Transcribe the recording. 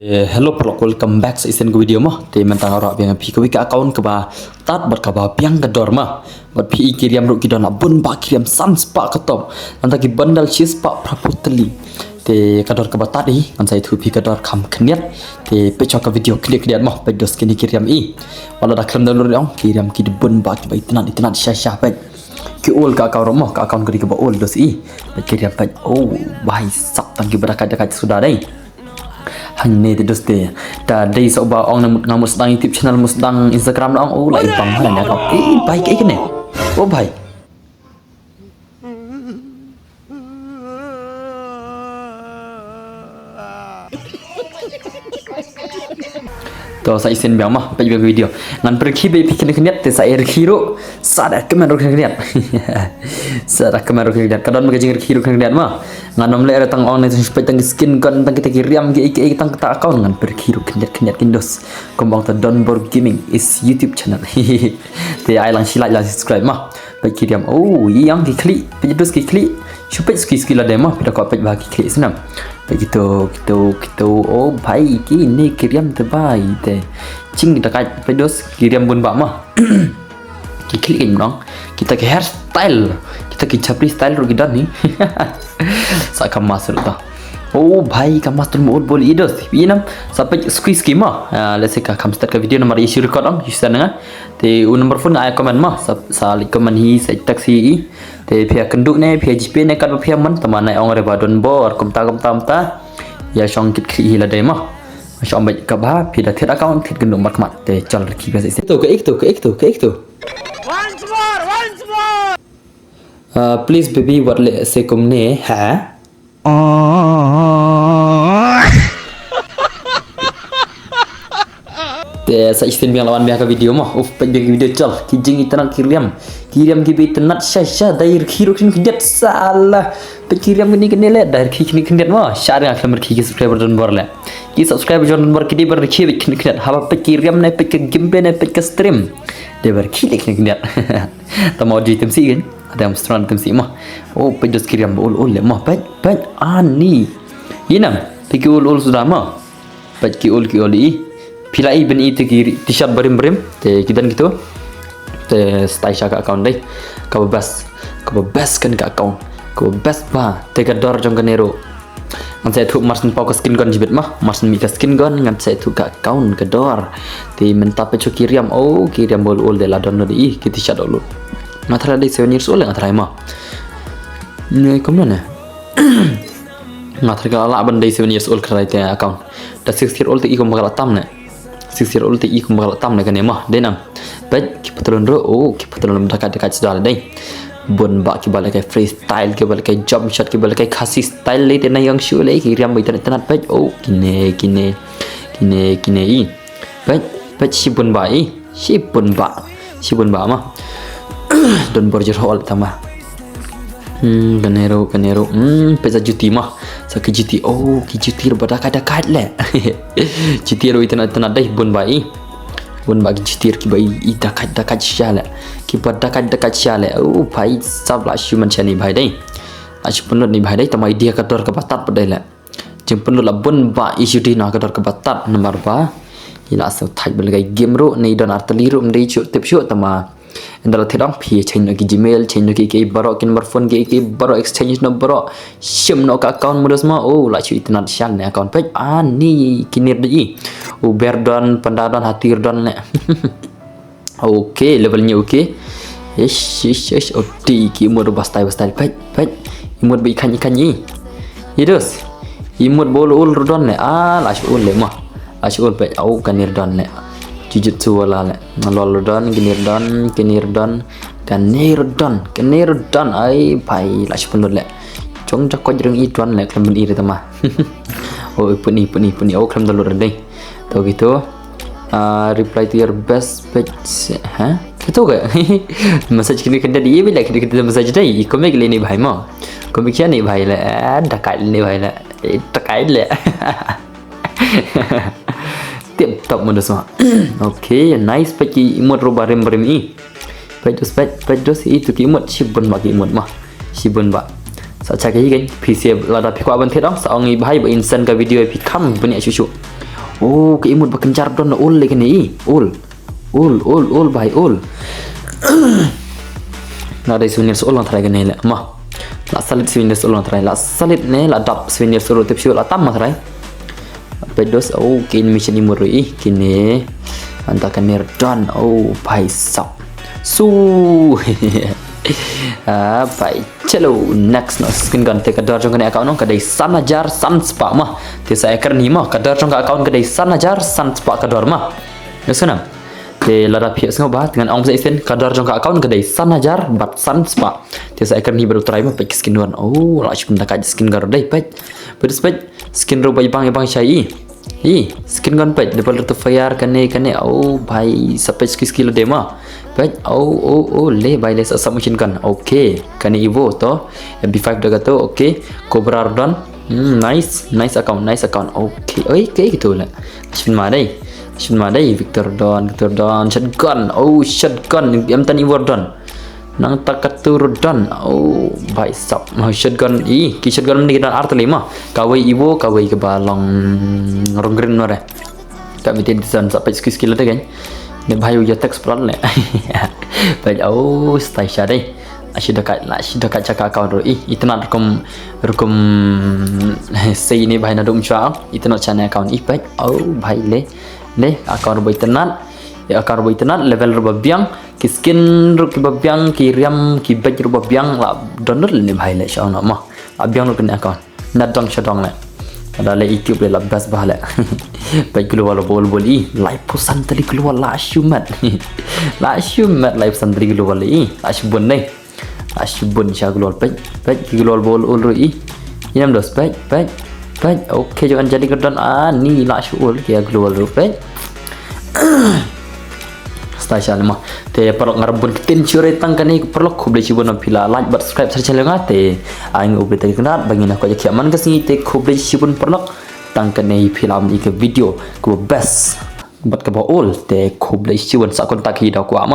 Hello pelok, welcome back sa isen ke video mah. Te mentang orang biang pi ke account ke ba tat ber ka ba biang ke dor mah. Ber pi kiriam ru kidon bun ba kiriam sam spa ke top. Nanta ki bandal chis pa praputli. Te kador ke ba tat ni kan saya tu pi kador kam keniat. Te pe chok video klik keniat mah pe dos kini kiriam i. Wala dak klem dalur yang kiriam ki bun ba ki ba itanat syah pe. Ki ul ka account mah ka account ke ba ul dos i. Pe kiriam pe oh bahai sap tang ki berakat dekat sudah dai. Hanya itu dosti. Dan dari sebuah orang ngamu sedang YouTube channel, sedang Instagram orang, oh lah ibang hal ni. Baik ikan ni. Oh baik. To saya isen biang mah bagi video. Ngan pergi bagi kena keniat te saya hero sada kemen keniat. Sada kemen keniat. Kadang mereka jengir hero keniat mah. Ngan nomle ada tang on itu supaya tang skin kan tang kita kirim ke tang kita account ngan pergi hero keniat kindos. Kembang ta Donbor Gaming is YouTube channel. Te ai lang like lah subscribe mah. Bagi kirim oh yang klik pergi terus klik supaya skill ada mah pada kau pergi bagi klik senang. Begitu oh baik ini kirim terbaik deh cing dekat pedos kirim bun bak mah klik ini dong kita ke hairstyle kita ke capri style ru gidan ni sakam masuk dah oh baik kam masuk mau boleh idos pinam sampai squeeze mah let's say kam start ke video nomor isi record dong isi sana te nomor phone ai comment mah sali comment hi sai taxi te pia kenduk ne pia gp ne kan pia man teman ai ong reba don bor kum ta ya song kit khi la dai mah song bai ka ba pia da thiết account thiết kenduk mat mat te chal ki ba sai to ke ek to once more please baby what le se kum ne ha sa isten biang lawan biang ke video mah biang video chal kijing itanak kirim ki be tenat syah dair khiro kin kidat salah pe kirim ni kene le dair khini kidat mah syar yang khamar khi subscriber don bor le ki subscriber jon bor ki ber khi be kin kidat haba pe kirim ne pe gameplay ne pe stream de ber khi kidat tamo di temsi kan ada yang strong temsi mah oh pe dos kirim ul le mah pe ani inam pe ki ul sudah mah pe ki ul i pilai ben itu kiri t-shirt berim te kidan gitu te style syaka account deh kau bebas kan ke account kau bebas ba te kador jong kanero ngan saya tu marsen pau skin gun jibet mah marsen mi skin gun ngan saya tu ke account kador te menta pe kiriam oh kiriam bol ul de la don di ki t-shirt ul matara de 7 years old ngatrai mah ni komna ngatrai la ban de 7 years old krai te account da 6 year old te ikom bakal tam ne 6 year old te ikum bakal tam ne kan mah denam baik ki patron ro oh ki patron dekat sudah dai bon ba ki balik kai freestyle ki balik kai jump shot ki balik kai khasi style le tena yang show le ki riam bai tenat baik oh kine i baik si bon ba mah don borjer hol tama kanero pesa juti mah sakit juti oh ki juti berdekat le juti ro itana dai bun bai ki juti ki bai dekat syale ki berdekat syale oh bai sabla human chani bai dai asyik penut ni bai dai tamai dia kador ke batat pedai le jeng penut la bun ba isu di na kador ke batat nomor ba ila so thai belgai game ro nei don artali ro ndai chu tip chu tama Andal tidak pi change lagi Gmail, change lagi barok kin smartphone barok exchange no barok sim no account modus ma oh la cu internet syal ne account page ni kinir di berdon pendadan hatir don le okey levelnya okey yes odi ki mod bastai page imod bi ikan ni idus imod bol ul don le la cu le ma acu page au kanir don le jujutsu wala le ngalol don kinir don ai pai la sepun le chong jak ko jeng i don le klem i tama oh puni oh klem dalur dei to gitu reply to your best page ha gitu ke message kini kena di bila kita message dai komik le ni bhai ma komik ya ni bhai le dakai ni bhai le dakai le tip top modus mah okay nice pagi imut ro barem i pedos itu ki imut sibun bagi imut mah sibun ba sa cha cái PC là đã bị qua bên thế đó sao người bay bởi instant cái video bị cắm bên này chú Oh ke imut berkencar don ul lagi ni ul bai ul na dai souvenir ul on thrai gane la ma la salit souvenir ul on thrai la salit ne la dap souvenir ul tip la tam ma thrai pedos oh kin mission imut ri kini antakan ner don oh bai sap su baik chalo next no skin gun te kadar jong account no kadai sanajar sanspa mah te saya kerni mah kadar jong account kadai sanajar sanspa kadar mah yesana te lara pia sengo ba dengan ong sen kadar jong account kadai sanajar bat sanspa te saya kerni baru try mah pakai skin gun oh la chim tak skin gun dai pet pedes pet skin ro bang chai skin gun pet depan tu fire kane oh bhai sampai skill de mah pet oh le bhai le submachine gun okay kane evo to mp5 daga to okay cobra don nice account okay oi ke gitu lah shin ma dai victor don shotgun oh shotgun em tan evo don nang takatur don oh bhai sap shotgun ki shotgun ni dan art lima kawai evo kawai ke balong rongren nore tak mesti design sampai skill ada kan ne bhai uja text plan le bhai oh style syadai asyik dekat cakap account ro itu nak rukum sei ni bhai na dum chwa itu nak channel account bhai oh bhai le account ro internet account ro internet level ro biang ki skin ro ki biang ki ram ki baj ro biang la download ni bhai le sha na ma biang ro kena account na dong shadong le ada le YouTube le la bas bahala baik keluar bol live posan tadi keluar la shumat live posan tadi keluar le ashbun ni ashbun sya keluar baik keluar bol ul ro inam dos baik okey jangan jadi kedan ni la shul kia keluar ro baik style mah te perlu ngarbun tin cure tangkani perlu kubli cibun pila like subscribe channel ngate aing ubli tadi kenat bangina ko jak man kasni te kubli cibun perlu tangkani film ike video ku best bat ka baul te kubli cibun sa kontak hi da ku ama